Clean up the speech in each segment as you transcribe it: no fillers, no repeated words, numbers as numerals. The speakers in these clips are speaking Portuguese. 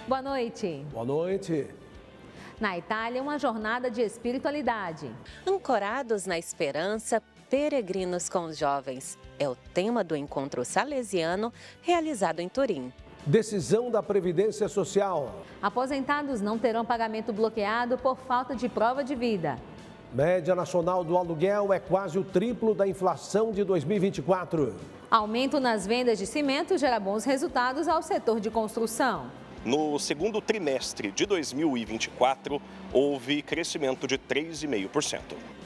Boa noite. Boa noite. Na Itália, uma jornada de espiritualidade. Ancorados na esperança, peregrinos com os jovens. É o tema do encontro salesiano realizado em Turim. Decisão da Previdência Social. Aposentados não terão pagamento bloqueado por falta de prova de vida. Média nacional do aluguel é quase o triplo da inflação de 2024. Aumento nas vendas de cimento gera bons resultados ao setor de construção. No segundo trimestre de 2024, houve crescimento de 3,5%.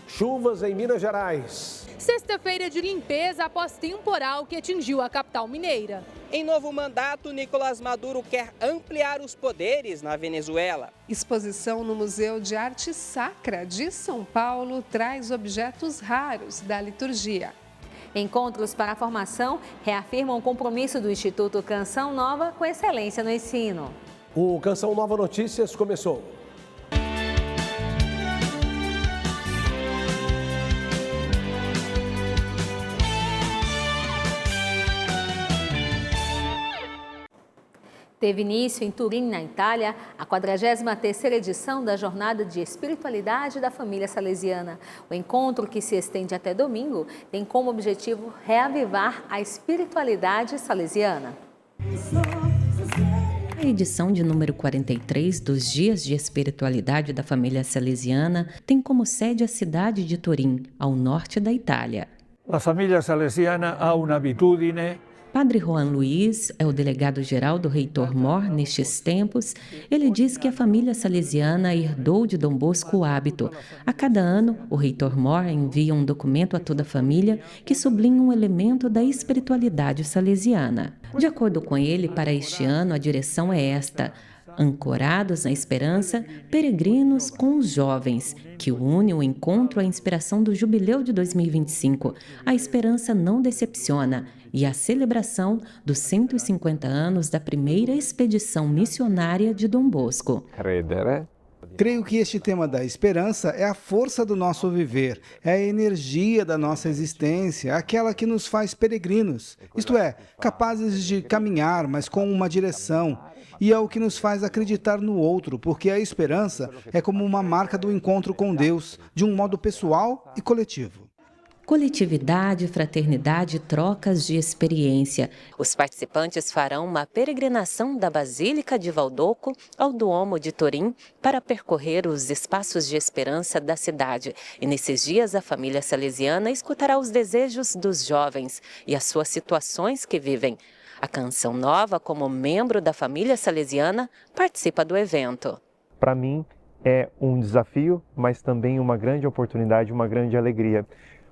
Chuvas em Minas Gerais. Sexta-feira de limpeza após temporal que atingiu a capital mineira. Em novo mandato, Nicolás Maduro quer ampliar os poderes na Venezuela. Exposição no Museu de Arte Sacra de São Paulo traz objetos raros da liturgia. Encontros para a formação reafirmam o compromisso do Instituto Canção Nova com excelência no ensino. O Canção Nova Notícias começou. Teve início em Turim, na Itália, a 43ª edição da Jornada de Espiritualidade da Família Salesiana. O encontro, que se estende até domingo, tem como objetivo reavivar a espiritualidade salesiana. A edição de número 43 dos Dias de Espiritualidade da Família Salesiana tem como sede a cidade de Turim, ao norte da Itália. A família salesiana ha un'abitudine. Padre Juan Luiz é o delegado-geral do Reitor Mor nestes tempos. Ele diz que a família salesiana herdou de Dom Bosco o hábito. A cada ano, o Reitor Mor envia um documento a toda a família que sublinha um elemento da espiritualidade salesiana. De acordo com ele, para este ano, a direção é esta: ancorados na esperança, peregrinos com os jovens, que une o encontro à inspiração do Jubileu de 2025. A esperança não decepciona, e a celebração dos 150 anos da primeira expedição missionária de Dom Bosco. Creio que este tema da esperança é a força do nosso viver, é a energia da nossa existência, aquela que nos faz peregrinos, isto é, capazes de caminhar, mas com uma direção. E é o que nos faz acreditar no outro, porque a esperança é como uma marca do encontro com Deus, de um modo pessoal e coletivo. Coletividade, fraternidade, trocas de experiência. Os participantes farão uma peregrinação da Basílica de Valdoco ao Duomo de Turim para percorrer os espaços de esperança da cidade. E nesses dias a família salesiana escutará os desejos dos jovens e as suas situações que vivem. A Canção Nova, como membro da família salesiana, participa do evento. Para mim é um desafio, mas também uma grande oportunidade, uma grande alegria.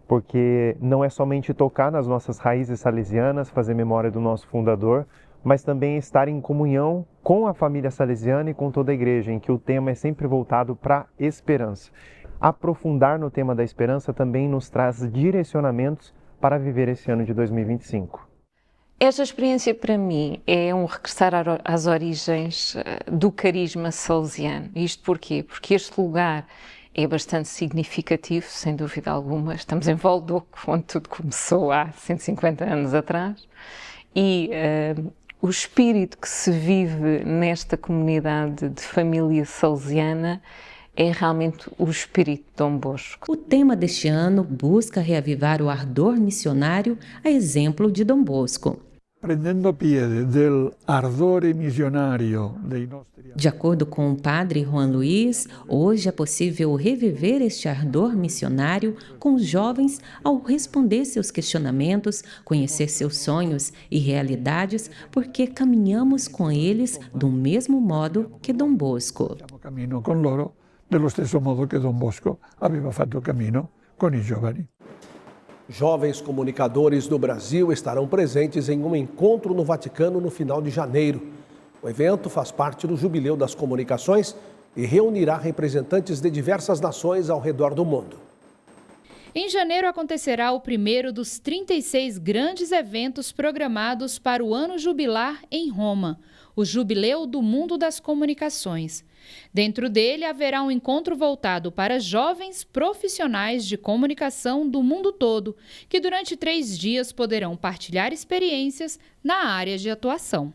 Porque não é somente tocar nas nossas raízes salesianas, fazer memória do nosso fundador, mas também estar em comunhão com a família salesiana e com toda a igreja, em que o tema é sempre voltado para a esperança. Aprofundar no tema da esperança também nos traz direcionamentos para viver esse ano de 2025. Esta experiência para mim é um regressar às origens do carisma salesiano. Isto porquê? Porque este lugar é bastante significativo, sem dúvida alguma. Estamos em Valdoco, onde tudo começou há 150 anos atrás, e o espírito que se vive nesta comunidade de família salesiana é realmente o espírito de Dom Bosco. O tema deste ano busca reavivar o ardor missionário, a exemplo de Dom Bosco. Prendendo piede del ardore missionario dei nostri... De acordo com o padre Juan Luiz, hoje é possível reviver este ardor missionário com os jovens ao responder seus questionamentos, conhecer seus sonhos e realidades, porque caminhamos com eles do mesmo modo que Dom Bosco. Cammino con loro dello stesso modo che Dom Bosco aveva fatto cammino con i giovani. Jovens comunicadores do Brasil estarão presentes em um encontro no Vaticano no final de janeiro. O evento faz parte do Jubileu das Comunicações e reunirá representantes de diversas nações ao redor do mundo. Em janeiro acontecerá o primeiro dos 36 grandes eventos programados para o ano jubilar em Roma, o Jubileu do Mundo das Comunicações. Dentro dele haverá um encontro voltado para jovens profissionais de comunicação do mundo todo, que durante 3 dias poderão partilhar experiências na área de atuação.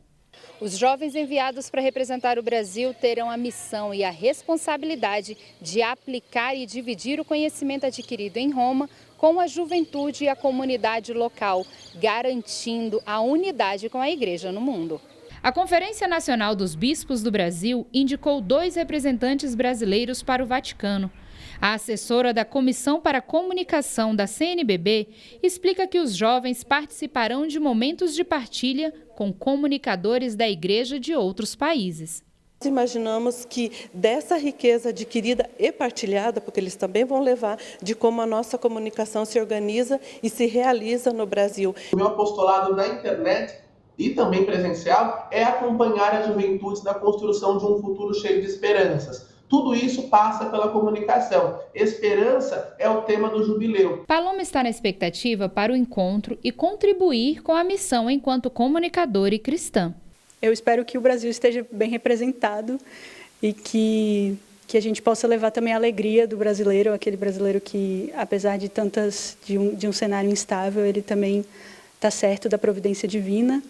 Os jovens enviados para representar o Brasil terão a missão e a responsabilidade de aplicar e dividir o conhecimento adquirido em Roma com a juventude e a comunidade local, garantindo a unidade com a Igreja no mundo. A Conferência Nacional dos Bispos do Brasil indicou 2 representantes brasileiros para o Vaticano. A assessora da Comissão para a Comunicação da CNBB explica que os jovens participarão de momentos de partilha com comunicadores da Igreja de outros países. Imaginamos que dessa riqueza adquirida e partilhada, porque eles também vão levar de como a nossa comunicação se organiza e se realiza no Brasil. O meu apostolado na internet e também presencial é acompanhar as juventudes na construção de um futuro cheio de esperanças. Tudo isso passa pela comunicação. Esperança é o tema do jubileu. Paloma está na expectativa para o encontro e contribuir com a missão enquanto comunicadora e cristã. Eu espero que o Brasil esteja bem representado e que a gente possa levar também a alegria do brasileiro, aquele brasileiro que, apesar de de um cenário instável, ele também está certo da providência divina.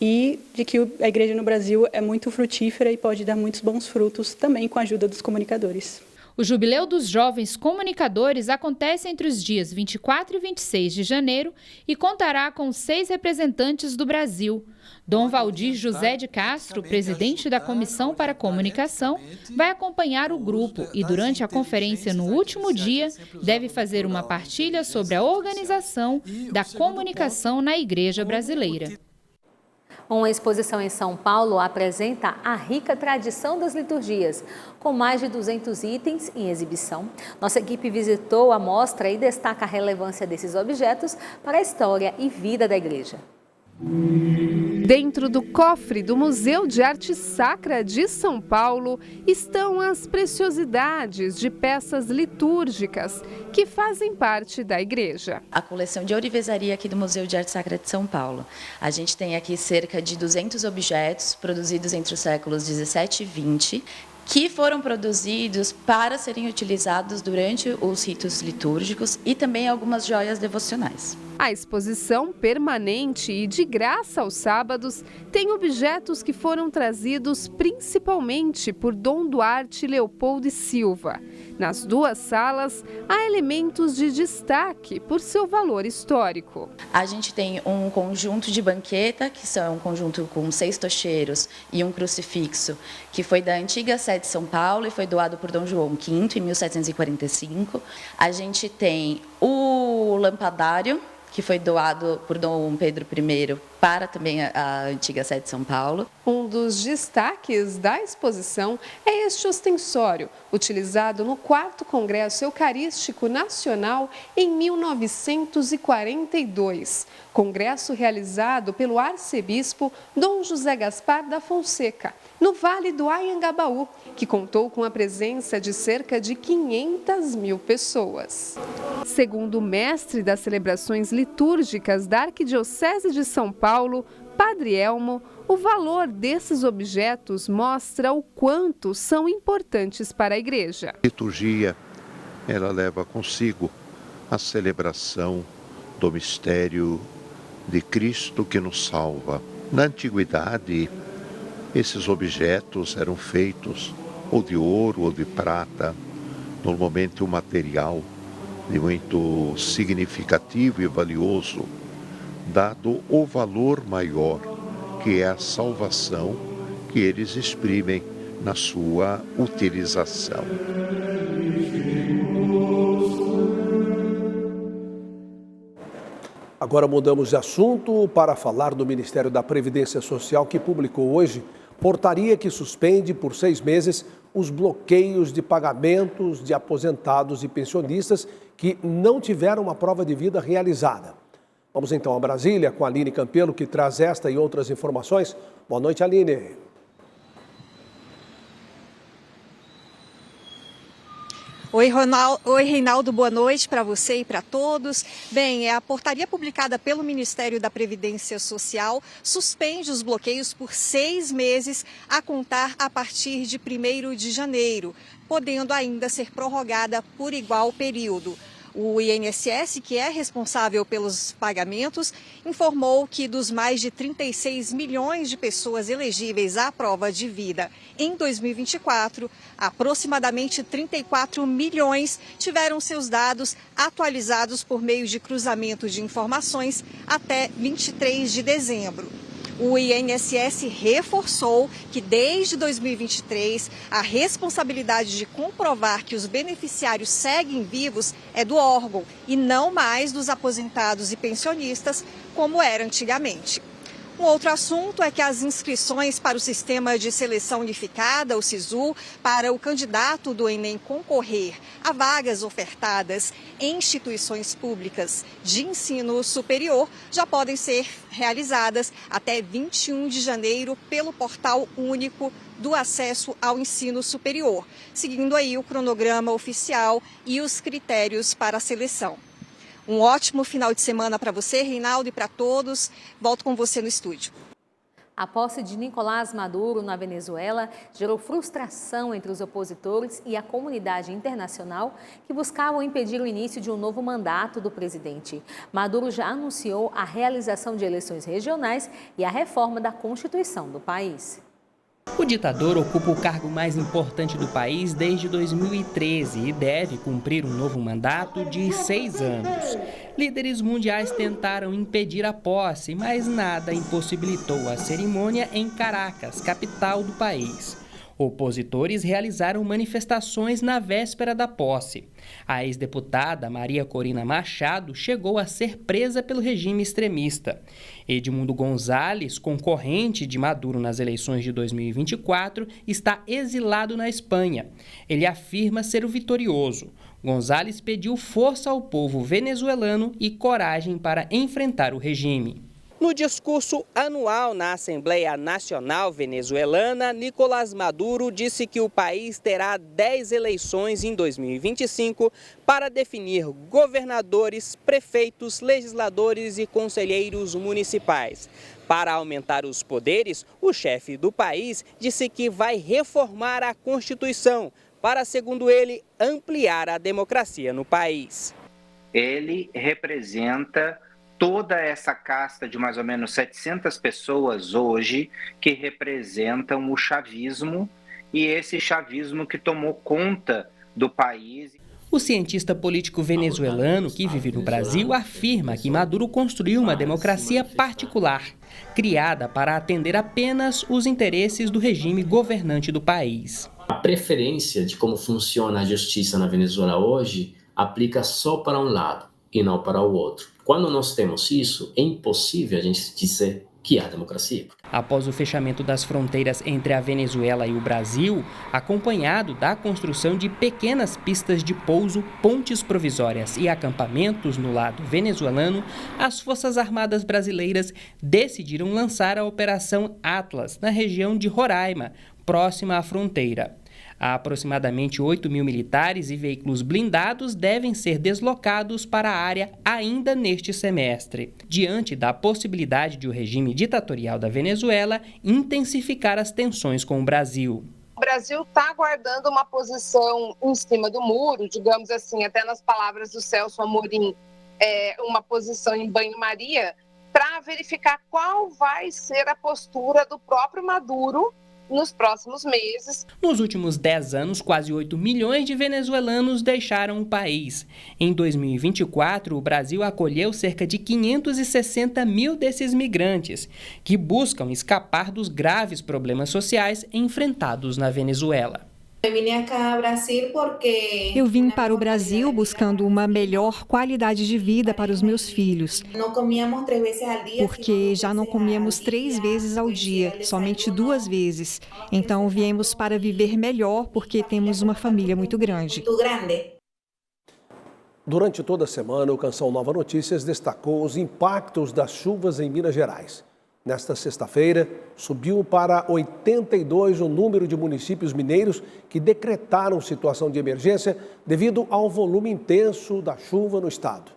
E de que a igreja no Brasil é muito frutífera e pode dar muitos bons frutos também com a ajuda dos comunicadores. O Jubileu dos Jovens Comunicadores acontece entre os dias 24 e 26 de janeiro e contará com 6 representantes do Brasil. Dom Valdir José de Castro, presidente da Comissão para a Comunicação, vai acompanhar o grupo e, durante a conferência no último dia, deve fazer uma partilha sobre a organização da comunicação na Igreja brasileira. Uma exposição em São Paulo apresenta a rica tradição das liturgias, com mais de 200 itens em exibição. Nossa equipe visitou a mostra e destaca a relevância desses objetos para a história e vida da igreja. Dentro do cofre do Museu de Arte Sacra de São Paulo estão as preciosidades de peças litúrgicas que fazem parte da igreja. A coleção de ourivesaria aqui do Museu de Arte Sacra de São Paulo. A gente tem aqui cerca de 200 objetos produzidos entre os séculos 17 e 20, que foram produzidos para serem utilizados durante os ritos litúrgicos e também algumas joias devocionais. A exposição permanente e de graça aos sábados tem objetos que foram trazidos principalmente por Dom Duarte Leopoldo e Silva. Nas 2 salas, há elementos de destaque por seu valor histórico. A gente tem um conjunto de banqueta, que são um conjunto com 6 tocheiros e um crucifixo, que foi da antiga sede de São Paulo e foi doado por Dom João V em 1745. A gente tem o lampadário, que foi doado por Dom Pedro I para também a antiga sede de São Paulo. Um dos destaques da exposição é este ostensório, utilizado no 4º Congresso Eucarístico Nacional em 1942. Congresso realizado pelo arcebispo Dom José Gaspar da Fonseca, no Vale do Anhangabaú, que contou com a presença de cerca de 500.000 pessoas. Segundo o mestre das celebrações litúrgicas da Arquidiocese de São Paulo, Padre Elmo, o valor desses objetos mostra o quanto são importantes para a igreja. A liturgia, ela leva consigo a celebração do mistério de Cristo que nos salva. Na antiguidade, esses objetos eram feitos ou de ouro ou de prata, normalmente um material de muito significativo e valioso, dado o valor maior, que é a salvação que eles exprimem na sua utilização. Agora mudamos de assunto para falar do Ministério da Previdência Social, que publicou hoje portaria que suspende por 6 meses os bloqueios de pagamentos de aposentados e pensionistas que não tiveram uma prova de vida realizada. Vamos então a Brasília com a Aline Campelo, que traz esta e outras informações. Boa noite, Aline. Oi, Reinaldo, boa noite para você e para todos. Bem, a portaria publicada pelo Ministério da Previdência Social suspende os bloqueios por 6 meses a contar a partir de 1º de janeiro, podendo ainda ser prorrogada por igual período. O INSS, que é responsável pelos pagamentos, informou que dos mais de 36 milhões de pessoas elegíveis à prova de vida em 2024, aproximadamente 34 milhões tiveram seus dados atualizados por meio de cruzamento de informações até 23 de dezembro. O INSS reforçou que desde 2023 a responsabilidade de comprovar que os beneficiários seguem vivos é do órgão e não mais dos aposentados e pensionistas, como era antigamente. Um outro assunto é que as inscrições para o Sistema de Seleção Unificada, o SISU, para o candidato do Enem concorrer a vagas ofertadas em instituições públicas de ensino superior já podem ser realizadas até 21 de janeiro pelo Portal Único do Acesso ao Ensino Superior, seguindo aí o cronograma oficial e os critérios para a seleção. Um ótimo final de semana para você, Reinaldo, e para todos. Volto com você no estúdio. A posse de Nicolás Maduro na Venezuela gerou frustração entre os opositores e a comunidade internacional que buscavam impedir o início de um novo mandato do presidente. Maduro já anunciou a realização de eleições regionais e a reforma da Constituição do país. O ditador ocupa o cargo mais importante do país desde 2013 e deve cumprir um novo mandato de 6 anos. Líderes mundiais tentaram impedir a posse, mas nada impossibilitou a cerimônia em Caracas, capital do país. Opositores realizaram manifestações na véspera da posse. A ex-deputada Maria Corina Machado chegou a ser presa pelo regime extremista. Edmundo González, concorrente de Maduro nas eleições de 2024, está exilado na Espanha. Ele afirma ser o vitorioso. González pediu força ao povo venezuelano e coragem para enfrentar o regime. No discurso anual na Assembleia Nacional Venezuelana, Nicolás Maduro disse que o país terá 10 eleições em 2025 para definir governadores, prefeitos, legisladores e conselheiros municipais. Para aumentar os poderes, o chefe do país disse que vai reformar a Constituição para, segundo ele, ampliar a democracia no país. Ele representa toda essa casta de mais ou menos 700 pessoas hoje que representam o chavismo e esse chavismo que tomou conta do país. O cientista político venezuelano que vive no Brasil afirma que Maduro construiu uma democracia particular, criada para atender apenas os interesses do regime governante do país. A preferência de como funciona a justiça na Venezuela hoje aplica só para um lado e não para o outro. Quando nós temos isso, é impossível a gente dizer que há democracia. Após o fechamento das fronteiras entre a Venezuela e o Brasil, acompanhado da construção de pequenas pistas de pouso, pontes provisórias e acampamentos no lado venezuelano, as Forças Armadas brasileiras decidiram lançar a Operação Atlas na região de Roraima, próxima à fronteira. Há aproximadamente 8 mil militares e veículos blindados devem ser deslocados para a área ainda neste semestre, diante da possibilidade de o regime ditatorial da Venezuela intensificar as tensões com o Brasil. O Brasil está guardando uma posição em cima do muro, digamos assim, até nas palavras do Celso Amorim, uma posição em banho-maria, para verificar qual vai ser a postura do próprio Maduro nos próximos meses. Nos últimos 10 anos, quase 8 milhões de venezuelanos deixaram o país. Em 2024, o Brasil acolheu cerca de 560 mil desses migrantes, que buscam escapar dos graves problemas sociais enfrentados na Venezuela. Eu vim para o Brasil buscando uma melhor qualidade de vida para os meus filhos, porque já não comíamos 3 vezes ao dia, somente 2 vezes. Então viemos para viver melhor porque temos uma família muito grande. Durante toda a semana, o Canção Nova Notícias destacou os impactos das chuvas em Minas Gerais. Nesta sexta-feira, subiu para 82 o número de municípios mineiros que decretaram situação de emergência devido ao volume intenso da chuva no estado.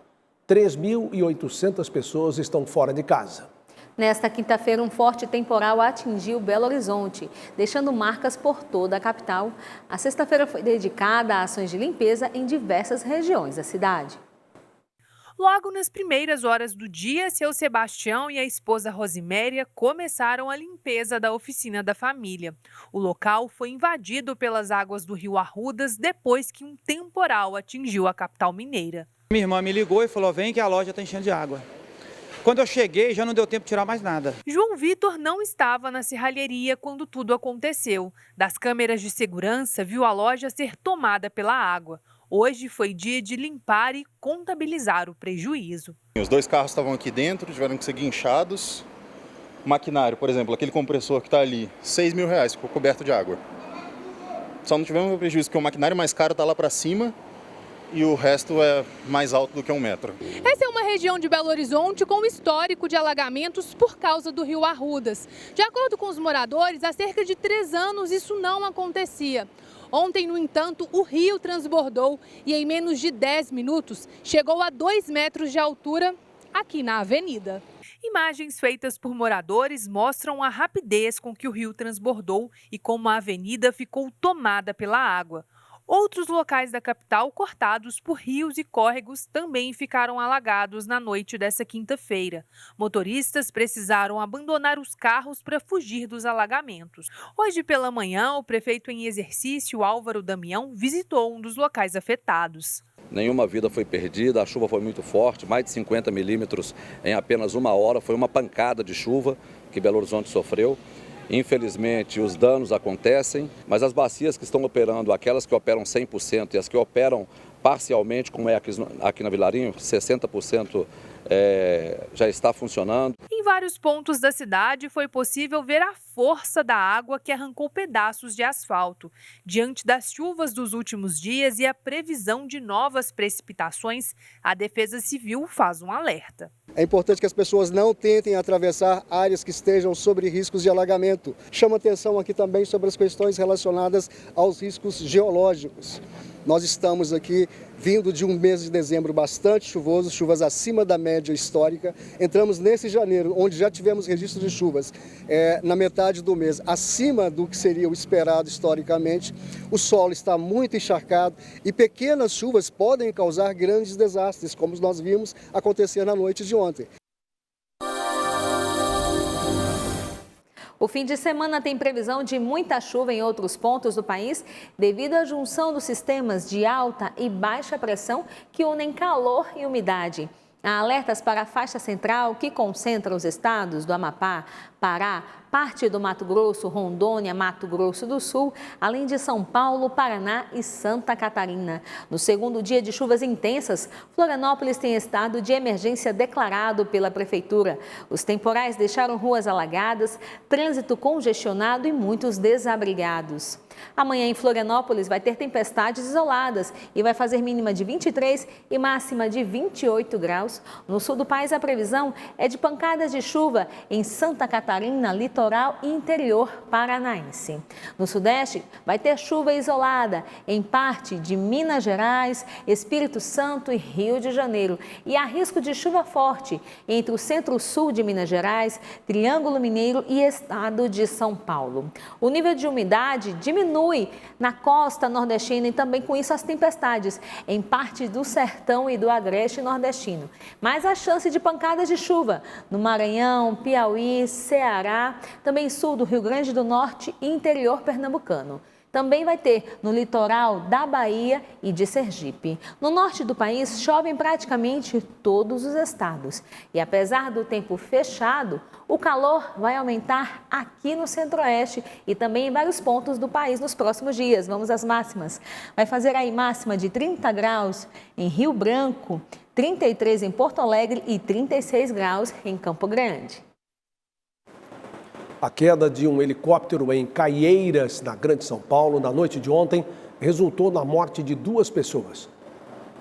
3.800 pessoas estão fora de casa. Nesta quinta-feira, um forte temporal atingiu Belo Horizonte, deixando marcas por toda a capital. A sexta-feira foi dedicada a ações de limpeza em diversas regiões da cidade. Logo nas primeiras horas do dia, seu Sebastião e a esposa Rosiméria começaram a limpeza da oficina da família. O local foi invadido pelas águas do rio Arrudas depois que um temporal atingiu a capital mineira. Minha irmã me ligou e falou: vem que a loja está enchendo de água. Quando eu cheguei, já não deu tempo de tirar mais nada. João Vitor não estava na serralheria quando tudo aconteceu. Das câmeras de segurança, viu a loja ser tomada pela água. Hoje foi dia de limpar e contabilizar o prejuízo. Os 2 carros estavam aqui dentro, tiveram que ser guinchados. O maquinário, por exemplo, aquele compressor que está ali, R$6 mil, ficou coberto de água. Só não tivemos prejuízo porque o maquinário mais caro está lá para cima e o resto é mais alto do que 1 metro. Essa é uma região de Belo Horizonte com histórico de alagamentos por causa do rio Arrudas. De acordo com os moradores, há cerca de 3 anos isso não acontecia. Ontem, no entanto, o rio transbordou e em menos de 10 minutos chegou a 2 metros de altura aqui na avenida. Imagens feitas por moradores mostram a rapidez com que o rio transbordou e como a avenida ficou tomada pela água. Outros locais da capital cortados por rios e córregos também ficaram alagados na noite dessa quinta-feira. Motoristas precisaram abandonar os carros para fugir dos alagamentos. Hoje pela manhã, o prefeito em exercício, Álvaro Damião, visitou um dos locais afetados. Nenhuma vida foi perdida, a chuva foi muito forte, mais de 50 milímetros em apenas 1 hora. Foi uma pancada de chuva que Belo Horizonte sofreu. Infelizmente, os danos acontecem, mas as bacias que estão operando, aquelas que operam 100% e as que operam parcialmente, como é aqui na Vilarinho, 60% já está funcionando. Em vários pontos da cidade foi possível ver a força da água que arrancou pedaços de asfalto. Diante das chuvas dos últimos dias e a previsão de novas precipitações, a Defesa Civil faz um alerta. É importante que as pessoas não tentem atravessar áreas que estejam sob riscos de alagamento. Chama atenção aqui também sobre as questões relacionadas aos riscos geológicos. Nós estamos aqui vindo de um mês de dezembro bastante chuvoso, chuvas acima da média histórica. Entramos nesse janeiro, onde já tivemos registro de chuvas na metade do mês, acima do que seria o esperado historicamente. O solo está muito encharcado e pequenas chuvas podem causar grandes desastres, como nós vimos acontecer na noite de ontem. O fim de semana tem previsão de muita chuva em outros pontos do país devido à junção dos sistemas de alta e baixa pressão que unem calor e umidade. Há alertas para a faixa central que concentra os estados do Amapá, Pará, parte do Mato Grosso, Rondônia, Mato Grosso do Sul, além de São Paulo, Paraná e Santa Catarina. No segundo dia de chuvas intensas, Florianópolis tem estado de emergência declarado pela Prefeitura. Os temporais deixaram ruas alagadas, trânsito congestionado e muitos desabrigados. Amanhã em Florianópolis vai ter tempestades isoladas e vai fazer mínima de 23 e máxima de 28 graus. No sul do país, a previsão é de pancadas de chuva em Santa Catarina, litoral e interior paranaense. No sudeste, vai ter chuva isolada em parte de Minas Gerais, Espírito Santo e Rio de Janeiro. E há risco de chuva forte entre o centro-sul de Minas Gerais, Triângulo Mineiro e estado de São Paulo. O nível de umidade diminui na costa nordestina e também com isso as tempestades em parte do sertão e do agreste nordestino. Mas a chance de pancadas de chuva no Maranhão, Piauí, Ceará, também sul do Rio Grande do Norte e interior pernambucano. Também vai ter no litoral da Bahia e de Sergipe. No norte do país, chove em praticamente todos os estados. E apesar do tempo fechado, o calor vai aumentar aqui no centro-oeste e também em vários pontos do país nos próximos dias. Vamos às máximas. Vai fazer aí máxima de 30 graus em Rio Branco, 33 em Porto Alegre e 36 graus em Campo Grande. A queda de um helicóptero em Caieiras, na Grande São Paulo, na noite de ontem, resultou na morte de 2 pessoas.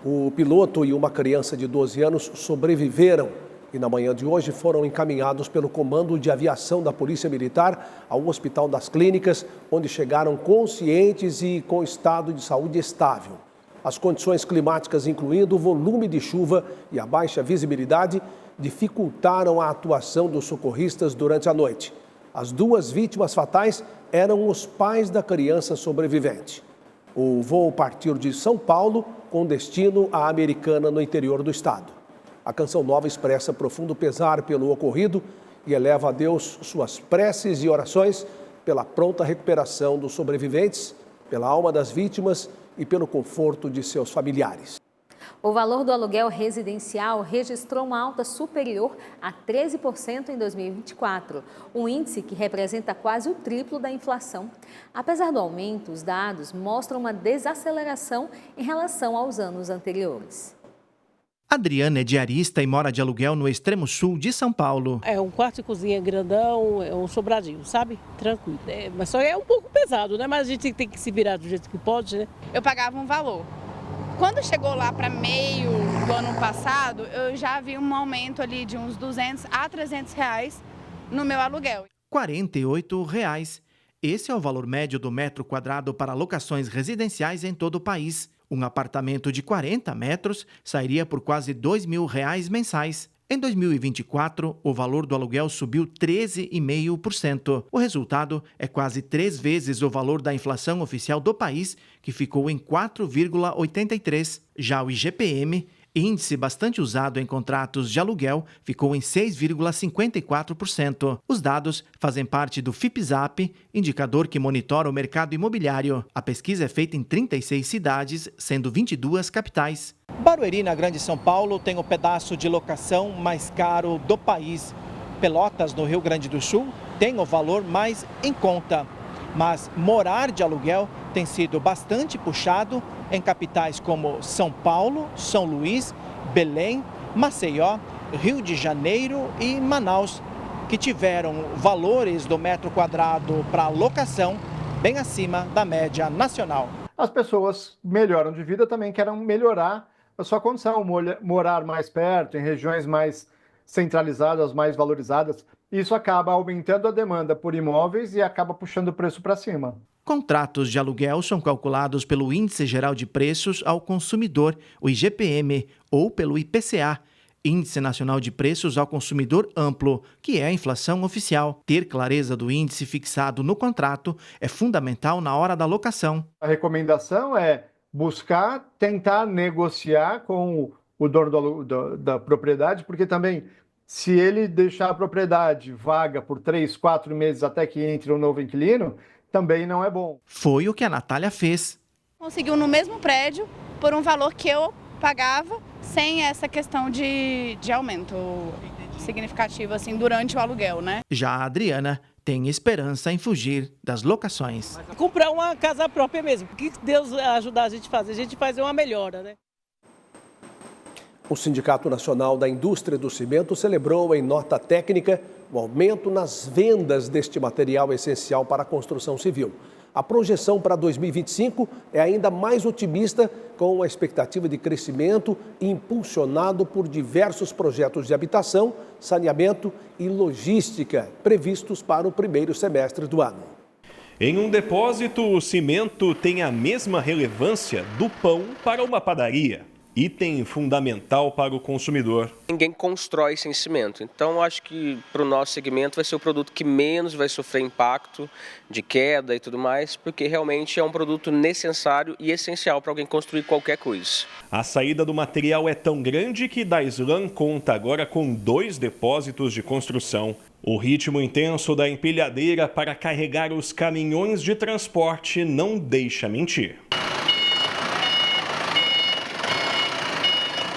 O piloto e uma criança de 12 anos sobreviveram e na manhã de hoje foram encaminhados pelo Comando de Aviação da Polícia Militar ao Hospital das Clínicas, onde chegaram conscientes e com estado de saúde estável. As condições climáticas, incluindo o volume de chuva e a baixa visibilidade, dificultaram a atuação dos socorristas durante a noite. As 2 vítimas fatais eram os pais da criança sobrevivente. O voo partiu de São Paulo com destino à Americana, no interior do estado. A canção nova expressa profundo pesar pelo ocorrido e eleva a Deus suas preces e orações pela pronta recuperação dos sobreviventes, pela alma das vítimas e pelo conforto de seus familiares. O valor do aluguel residencial registrou uma alta superior a 13% em 2024, um índice que representa quase o triplo da inflação. Apesar do aumento, os dados mostram uma desaceleração em relação aos anos anteriores. Adriana é diarista e mora de aluguel no extremo sul de São Paulo. É um quarto de cozinha grandão, é um sobradinho, sabe? Tranquilo. Mas só é um pouco pesado, né? Mas a gente tem que se virar do jeito que pode, né? Eu pagava um valor. Quando chegou lá para meio do ano passado, eu já vi um aumento ali de uns 200 a 300 reais no meu aluguel. R$48. Esse é o valor médio do metro quadrado para locações residenciais em todo o país. Um apartamento de 40 metros sairia por quase R$2.000 mensais. Em 2024, o valor do aluguel subiu 13,5%. O resultado é quase 3 vezes o valor da inflação oficial do país, que ficou em 4,83%. Já o IGPM, índice bastante usado em contratos de aluguel, ficou em 6,54%. Os dados fazem parte do FIPZAP, indicador que monitora o mercado imobiliário. A pesquisa é feita em 36 cidades, sendo 22 capitais. Barueri, na Grande São Paulo, tem o pedaço de locação mais caro do país. Pelotas, no Rio Grande do Sul, tem o valor mais em conta. Mas morar de aluguel tem sido bastante puxado em capitais como São Paulo, São Luís, Belém, Maceió, Rio de Janeiro e Manaus, que tiveram valores do metro quadrado para locação bem acima da média nacional. As pessoas melhoram de vida, também querem melhorar a sua condição, morar mais perto, em regiões mais centralizadas, mais valorizadas. Isso acaba aumentando a demanda por imóveis e acaba puxando o preço para cima. Contratos de aluguel são calculados pelo Índice Geral de Preços ao Consumidor, o IGPM, ou pelo IPCA, Índice Nacional de Preços ao Consumidor Amplo, que é a inflação oficial. Ter clareza do índice fixado no contrato é fundamental na hora da locação. A recomendação é buscar, tentar negociar com o dono da propriedade, porque também, se ele deixar a propriedade vaga por 3, 4 meses até que entre um novo inquilino, também não é bom. Foi o que a Natália fez. Conseguiu no mesmo prédio por um valor que eu pagava, sem essa questão de aumento significativo assim durante o aluguel, né? Já a Adriana tem esperança em fugir das locações. Comprar uma casa própria mesmo, porque Deus ajudar a gente a fazer, a gente fazer uma melhora, né? O Sindicato Nacional da Indústria do Cimento celebrou em nota técnica o aumento nas vendas deste material essencial para a construção civil. A projeção para 2025 é ainda mais otimista, com a expectativa de crescimento impulsionado por diversos projetos de habitação, saneamento e logística previstos para o primeiro semestre do ano. Em um depósito, o cimento tem a mesma relevância do pão para uma padaria. Item fundamental para o consumidor. Ninguém constrói sem cimento, então acho que para o nosso segmento vai ser o produto que menos vai sofrer impacto de queda e tudo mais, porque realmente é um produto necessário e essencial para alguém construir qualquer coisa. A saída do material é tão grande que Daislan conta agora com 2 depósitos de construção. O ritmo intenso da empilhadeira para carregar os caminhões de transporte não deixa mentir.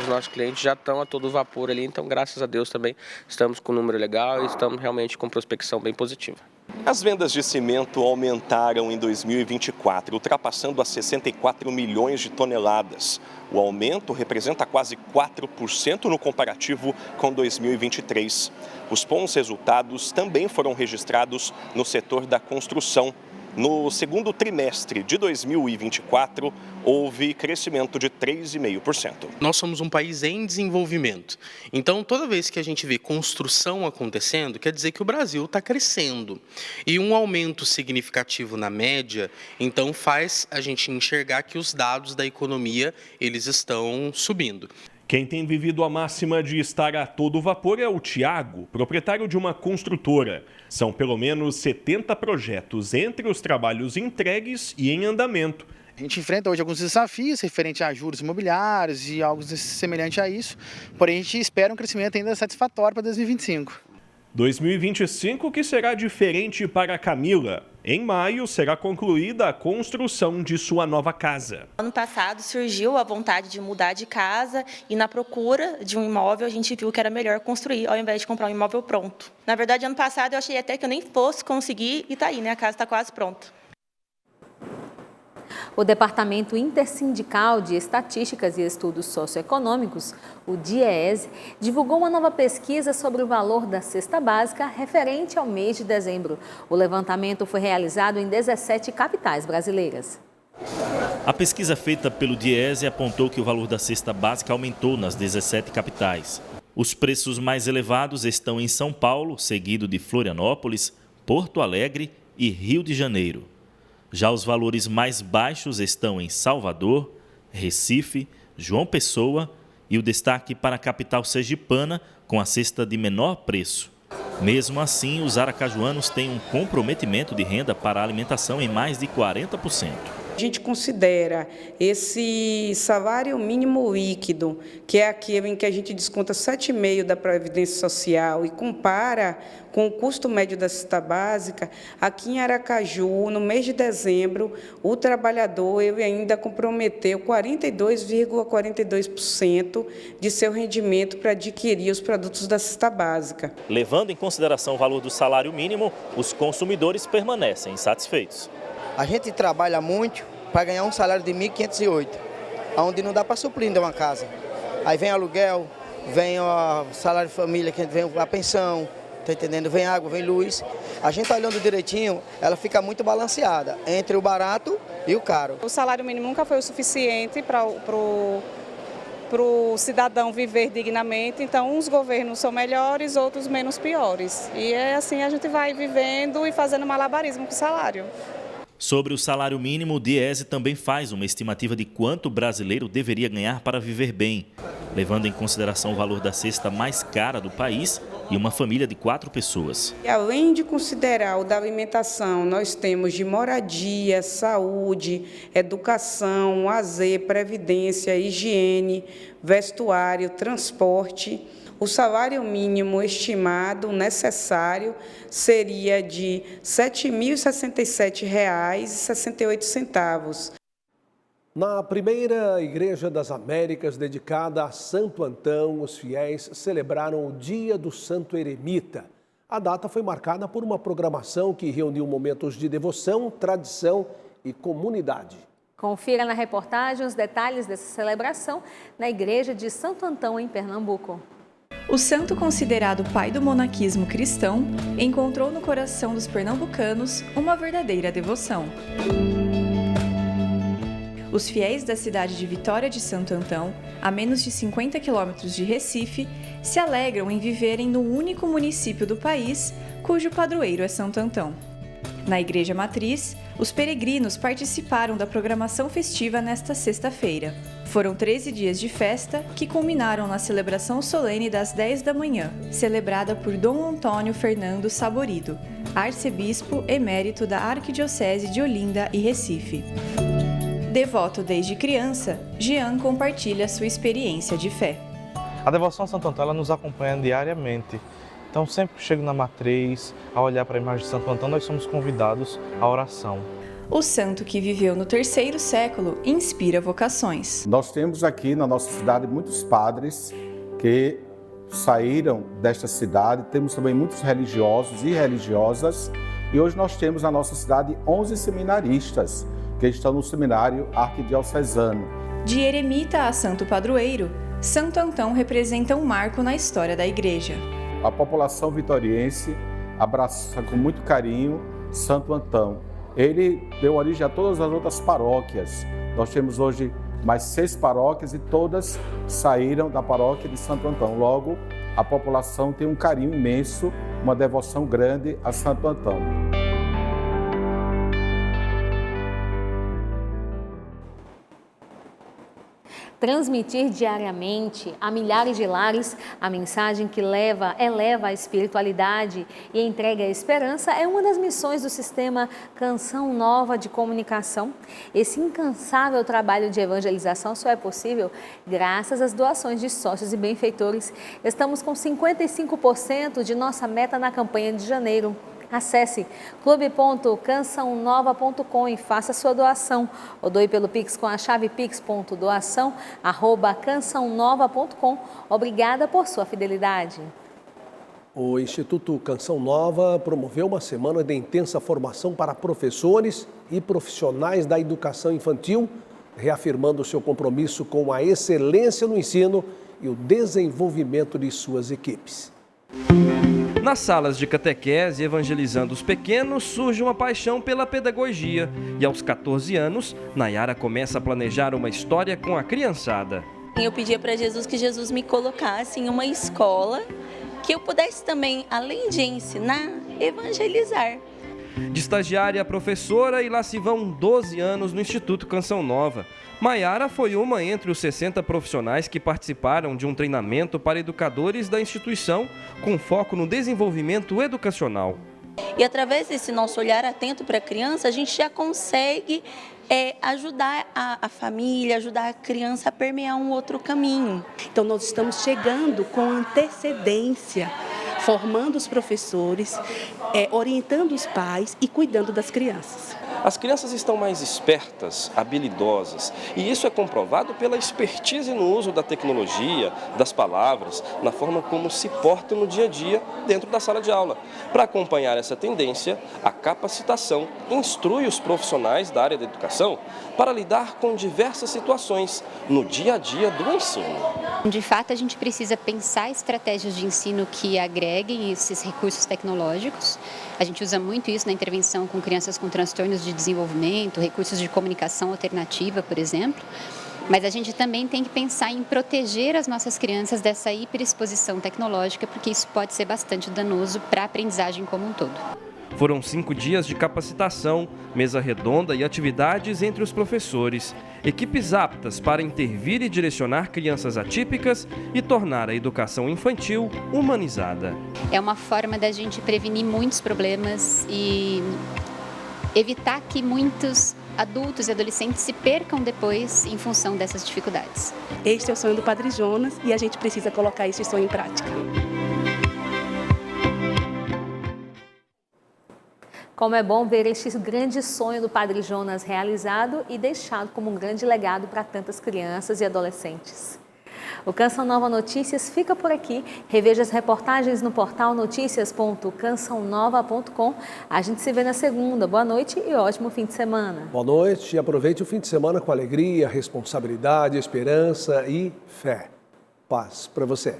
Os nossos clientes já estão a todo vapor ali, então graças a Deus também estamos com um número legal e estamos realmente com prospecção bem positiva. As vendas de cimento aumentaram em 2024, ultrapassando as 64 milhões de toneladas. O aumento representa quase 4% no comparativo com 2023. Os bons resultados também foram registrados no setor da construção. No segundo trimestre de 2024, houve crescimento de 3,5%. Nós somos um país em desenvolvimento, então toda vez que a gente vê construção acontecendo, quer dizer que o Brasil está crescendo. E um aumento significativo na média, então faz a gente enxergar que os dados da economia eles estão subindo. Quem tem vivido a máxima de estar a todo vapor é o Tiago, proprietário de uma construtora. São pelo menos 70 projetos entre os trabalhos entregues e em andamento. A gente enfrenta hoje alguns desafios referentes a juros imobiliários e algo semelhante a isso, porém a gente espera um crescimento ainda satisfatório para 2025. 2025 que será diferente para Camila. Em maio será concluída a construção de sua nova casa. Ano passado surgiu a vontade de mudar de casa e na procura de um imóvel a gente viu que era melhor construir ao invés de comprar um imóvel pronto. Na verdade, ano passado eu achei até que eu nem fosse conseguir e tá aí, né? A casa está quase pronta. O Departamento Intersindical de Estatísticas e Estudos Socioeconômicos, o DIEESE, divulgou uma nova pesquisa sobre o valor da cesta básica referente ao mês de dezembro. O levantamento foi realizado em 17 capitais brasileiras. A pesquisa feita pelo DIEESE apontou que o valor da cesta básica aumentou nas 17 capitais. Os preços mais elevados estão em São Paulo, seguido de Florianópolis, Porto Alegre e Rio de Janeiro. Já os valores mais baixos estão em Salvador, Recife, João Pessoa e o destaque para a capital sergipana, com a cesta de menor preço. Mesmo assim, os aracajuanos têm um comprometimento de renda para a alimentação em mais de 40%. A gente considera esse salário mínimo líquido, que é aquele em que a gente desconta 7,5% da Previdência Social e compara com o custo médio da cesta básica, aqui em Aracaju, no mês de dezembro, o trabalhador ele ainda comprometeu 42,42% de seu rendimento para adquirir os produtos da cesta básica. Levando em consideração o valor do salário mínimo, os consumidores permanecem insatisfeitos. A gente trabalha muito para ganhar um salário de 1.508, onde não dá para suprir uma casa. Aí vem aluguel, vem o salário de família, que vem a pensão, tá entendendo? Vem água, vem luz. A gente olhando direitinho, ela fica muito balanceada entre o barato e o caro. O salário mínimo nunca foi o suficiente para o cidadão viver dignamente, então uns governos são melhores, outros menos piores. E é assim, a gente vai vivendo e fazendo malabarismo com o salário. Sobre o salário mínimo, o DIEESE também faz uma estimativa de quanto o brasileiro deveria ganhar para viver bem, levando em consideração o valor da cesta mais cara do país e uma família de 4 pessoas. Além de considerar o da alimentação, nós temos de moradia, saúde, educação, lazer, previdência, higiene, vestuário, transporte. O salário mínimo estimado necessário seria de R$ 7.067,68. Na primeira Igreja das Américas, dedicada a Santo Antão, os fiéis celebraram o Dia do Santo Eremita. A data foi marcada por uma programação que reuniu momentos de devoção, tradição e comunidade. Confira na reportagem os detalhes dessa celebração na Igreja de Santo Antão, em Pernambuco. O santo, considerado pai do monaquismo cristão, encontrou no coração dos pernambucanos uma verdadeira devoção. Os fiéis da cidade de Vitória de Santo Antão, a menos de 50 quilômetros de Recife, se alegram em viverem no único município do país cujo padroeiro é Santo Antão. Na Igreja Matriz, os peregrinos participaram da programação festiva nesta sexta-feira. Foram 13 dias de festa que culminaram na celebração solene das 10 da manhã, celebrada por Dom Antônio Fernando Saborido, arcebispo emérito da Arquidiocese de Olinda e Recife. Devoto desde criança, Jean compartilha sua experiência de fé. A devoção a Santo Antão ela nos acompanha diariamente. Então, sempre que chego na matriz, a olhar para a imagem de Santo Antão, nós somos convidados à oração. O santo, que viveu no 3º século, inspira vocações. Nós temos aqui na nossa cidade muitos padres que saíram desta cidade, temos também muitos religiosos e religiosas, e hoje nós temos na nossa cidade 11 seminaristas que estão no seminário arquidiocesano. De eremita a santo padroeiro, Santo Antão representa um marco na história da igreja. A população vitoriense abraça com muito carinho Santo Antão. Ele deu origem a todas as outras paróquias. Nós temos hoje mais 6 paróquias e todas saíram da paróquia de Santo Antão. Logo, a população tem um carinho imenso, uma devoção grande a Santo Antão. Transmitir diariamente a milhares de lares a mensagem que eleva a espiritualidade e entrega a esperança é uma das missões do sistema Canção Nova de Comunicação. Esse incansável trabalho de evangelização só é possível graças às doações de sócios e benfeitores. Estamos com 55% de nossa meta na campanha de janeiro. Acesse clube.cançãonova.com e faça sua doação ou doe pelo Pix com a chave pix.doação@cançãonova.com. Obrigada por sua fidelidade. O Instituto Canção Nova promoveu uma semana de intensa formação para professores e profissionais da educação infantil, reafirmando seu compromisso com a excelência no ensino e o desenvolvimento de suas equipes. Nas salas de catequese, evangelizando os pequenos, surge uma paixão pela pedagogia. E aos 14 anos, Nayara começa a planejar uma história com a criançada. Eu pedia para Jesus que Jesus me colocasse em uma escola que eu pudesse também, além de ensinar, evangelizar. De estagiária a professora, e lá se vão 12 anos no Instituto Canção Nova. Maiara foi uma entre os 60 profissionais que participaram de um treinamento para educadores da instituição, com foco no desenvolvimento educacional. E através desse nosso olhar atento para a criança, a gente já consegue ajudar a família, ajudar a criança a permear um outro caminho. Então nós estamos chegando com antecedência, formando os professores, orientando os pais e cuidando das crianças. As crianças estão mais espertas, habilidosas, e isso é comprovado pela expertise no uso da tecnologia, das palavras, na forma como se portam no dia a dia dentro da sala de aula. Para acompanhar essa tendência, a capacitação instrui os profissionais da área da educação para lidar com diversas situações no dia a dia do ensino. De fato, a gente precisa pensar estratégias de ensino que agreguem esses recursos tecnológicos. A gente usa muito isso na intervenção com crianças com transtornos de desenvolvimento, recursos de comunicação alternativa, por exemplo. Mas a gente também tem que pensar em proteger as nossas crianças dessa hiperexposição tecnológica, porque isso pode ser bastante danoso para a aprendizagem como um todo. Foram 5 dias de capacitação, mesa redonda e atividades entre os professores. Equipes aptas para intervir e direcionar crianças atípicas e tornar a educação infantil humanizada. É uma forma da gente prevenir muitos problemas e evitar que muitos adultos e adolescentes se percam depois em função dessas dificuldades. Este é o sonho do Padre Jonas e a gente precisa colocar esse sonho em prática. Como é bom ver este grande sonho do Padre Jonas realizado e deixado como um grande legado para tantas crianças e adolescentes. O Canção Nova Notícias fica por aqui. Reveja as reportagens no portal noticias.cançãonova.com. A gente se vê na segunda. Boa noite e ótimo fim de semana. Boa noite e aproveite o fim de semana com alegria, responsabilidade, esperança e fé. Paz para você.